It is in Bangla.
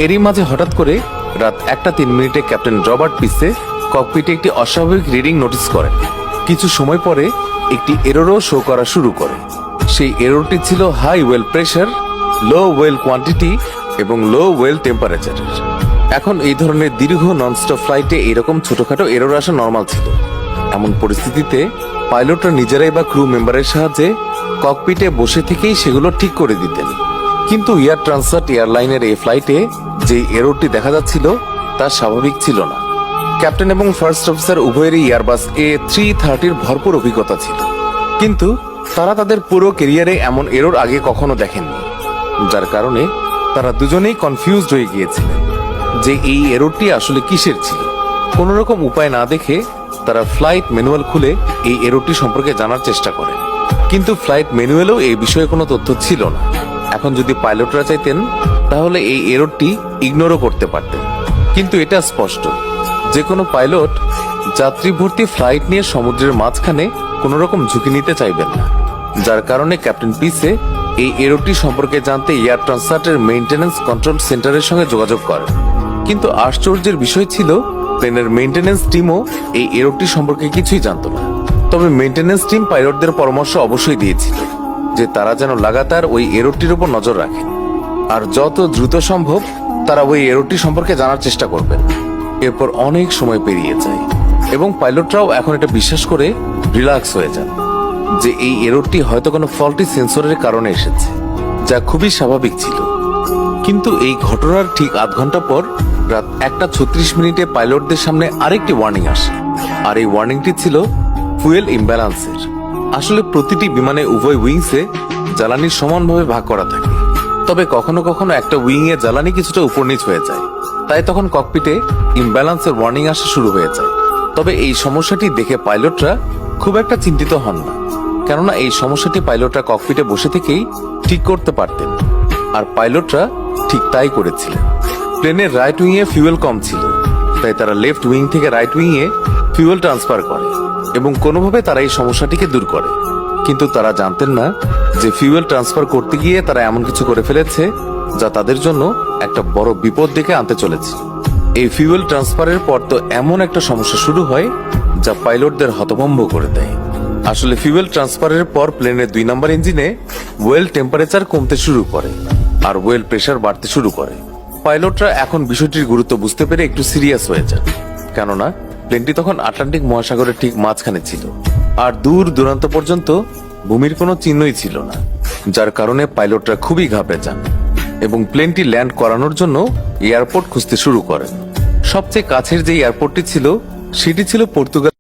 এরই মাঝে হঠাৎ করে রাত 1:03 ক্যাপ্টেন রবার্ট পিসে ককপিটে একটি অস্বাভাবিক রিডিং নোটিস করেন। কিছু সময় পরে একটি এররও শো করা শুরু করে। সেই এররটি ছিল হাই ওয়েল প্রেশার, লো ওয়েল কোয়ান্টিটি এবং লো ওয়েল টেম্পারেচারের। এখন এই ধরনের দীর্ঘ ননস্টপ ফ্লাইটে এইরকম ছোটখাটো এরর আসা নর্মাল ছিল। এমন পরিস্থিতিতে পাইলটরা নিজেরাই বা ক্রু মেম্বারের সাহায্যে ককপিটে বসে থেকেই সেগুলো ঠিক করে দিতেন। কিন্তু এয়ার ট্রান্সট এয়ারলাইনের এই ফ্লাইটে যে এররটি দেখা যাচ্ছিল তা স্বাভাবিক ছিল না। ক্যাপ্টেন এবং ফার্স্ট অফিসার উভয়েরই এয়ারবাস A330 ভরপুর অভিজ্ঞতা ছিল, কিন্তু তারা তাদের পুরো ক্যারিয়ারে এমন এরর আগে কখনো দেখেননি, যার কারণে তারা দুজনেই কনফিউজড হয়ে গিয়েছিলেন যে এই এররটি আসলে কিসের ছিল। কোনো রকম উপায় না দেখে তারা ফ্লাইট ম্যানুয়াল খুলে এই এররটি সম্পর্কে জানার চেষ্টা করে, কিন্তু ফ্লাইট ম্যানুয়ালেও এই বিষয়ে কোনো তথ্য ছিল না। এখন যদি পাইলটরা চাইতেন তাহলে এই এররটি ইগনোরও করতে পারতেন, কিন্তু এটা স্পষ্ট যে কোনো পাইলট যাত্রী ভর্তি ফ্লাইট নিয়ে সমুদ্রের মাঝখানে কোনো রকম ঝুঁকি নিতে চাইবেন না, যার কারণে ক্যাপ্টেন পিসে এই এররটি সম্পর্কে জানতে এয়ার ট্রান্সটের মেইনটেনেন্স কন্ট্রোল সেন্টারের সঙ্গে যোগাযোগ করেন। কিন্তু আশ্চর্যের বিষয় ছিল প্লেনের মেইনটেনেন্স টিমও এই এররটি সম্পর্কে কিছুই জানত না। তবে মেইনটেনেন্স টিম পাইলটদের পরামর্শ অবশ্যই দিয়েছিল যে তারা যেন লাগাতার ওই এররটির উপর নজর রাখেন আর যত দ্রুত সম্ভব তারা ওই এররটি সম্পর্কে জানার চেষ্টা করবেন। এরপর অনেক সময় পেরিয়ে যায় এবং পাইলটরাও এখন এটা বিশ্বাস করে রিল্যাক্স হয়ে যান যে এই এররটি হয়তো কোনো ফল্টি সেন্সরের কারণে এসেছে, যা খুবই স্বাভাবিক ছিল। কিন্তু এই ঘটনার ঠিক আধ ঘন্টা পর রাত 1:36 পাইলটদের সামনে আরেকটি ওয়ার্নিং আসে, আর এই ওয়ার্নিংটি ছিল ফুয়েল ইমব্যালেন্সের। আসলে প্রতিটি বিমানে উভয় উইংসে জ্বালানি সমানভাবে ভাগ করা থাকে, তবে কখনো কখনো একটা উইং এ জ্বালানি কিছুটা উপর নিচ হয়ে যায়, তাই তখন ককপিটে ইমব্যালেন্সের ওয়ার্নিং আসা শুরু হয়ে যায়। তবে এই সমস্যাটি দেখে পাইলটরা খুব একটা চিন্তিত হন না, কেননা এই সমস্যাটি পাইলটরা ককপিটে বসে থেকেই ঠিক করতে পারতেন, আর পাইলটরা ঠিক তাই করেছিলেন। প্লেনের রাইট উইং এ ফিউয়েল কম ছিল, তাই তারা লেফট উইং থেকে রাইট উইং এ ফিউয়েল ট্রান্সফার করে এবং কোনোভাবে তারা এই সমস্যাটিকে দূর করে। কিন্তু তারা জানতেন না যে ফিউয়েল ট্রান্সফার করতে গিয়ে তারা এমন কিছু করে ফেলেছে যা তাদের জন্য একটা বড় বিপদ ডেকে আনতে চলেছে। এই ফিউয়েল ট্রান্সফারের পর তো এমন একটা সমস্যা শুরু হয় যা পাইলটদের হতভম্ব করে দেয়। আসলে ফিউয়েল ট্রান্সফারের পর প্লেনের 2 নম্বর ইঞ্জিনে ওয়েল টেম্পারেচার কমতে শুরু করে আর ওয়েল প্রেশার বাড়তে শুরু করে। পাইলটরা এখন বিষয়টির গুরুত্ব বুঝতে পেরে একটু সিরিয়াস হয়ে যান, কেননা প্লেনটি তখন আটলান্টিক মহাসাগরের ঠিক মাঝখানে ছিল আর দূর দূরান্ত পর্যন্ত ভূমির কোনো চিহ্নই ছিল না, যার কারণে পাইলটরা খুবই ঘাবড়ে যান এবং প্লেনটি ল্যান্ড করানোর জন্য এয়ারপোর্ট খুঁজতে শুরু করেন। সবচেয়ে কাছের যে এয়ারপোর্টটি ছিল সেটি ছিল পর্তুগাল